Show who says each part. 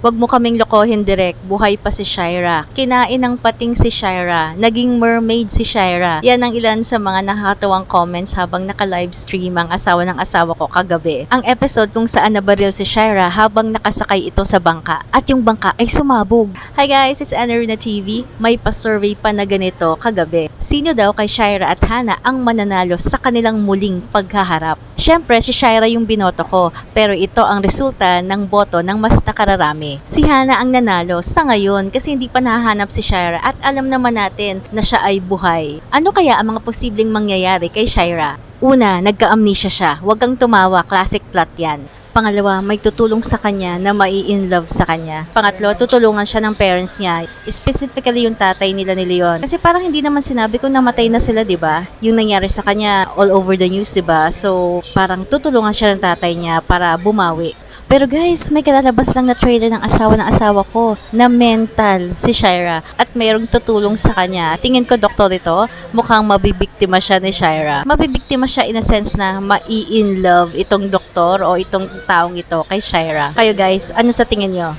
Speaker 1: Wag mo kaming lokohin direct, buhay pa si Shaira. Kinain ng pating si Shaira. Naging mermaid si Shaira. Yan ang ilan sa mga nakakatawang comments habang naka-livestream ang asawa ng asawa ko kagabi. Ang episode kung saan nabaril si Shaira habang nakasakay ito sa bangka. At yung bangka ay sumabog. Hi guys, it's Anarina TV. May pa-survey pa na ganito kagabi. Sino daw kay Shaira at Hana ang mananalo sa kanilang muling paghaharap? Syempre, si Shaira yung binoto ko. Pero ito ang resulta ng boto ng mas nakararami. Si Hana ang nanalo sa ngayon kasi hindi pa nahahanap si Shaira at alam naman natin na siya ay buhay. Ano kaya ang mga posibleng mangyayari kay Shaira? Una, nagka-amnesia siya. Huwag kang tumawa, classic plot yan. Pangalawa, may tutulong sa kanya na mai-inlove sa kanya. Pangatlo, tutulungan siya ng parents niya. Specifically yung tatay nila ni Leon. Kasi parang hindi naman sinabi kung namatay na sila, 'di ba? Yung nangyari sa kanya all over the news, 'di ba? So, parang tutulungan siya ng tatay niya para bumawi. Pero guys, may kalalabas lang na trailer ng asawa ko na mental si Shaira at mayroong tutulong sa kanya. Tingin ko doktor ito, mukhang mabibiktima siya ni Shaira. Mabibiktima siya in a sense na mai-in love itong doktor o itong taong ito kay Shaira. Kayo guys, ano sa tingin nyo?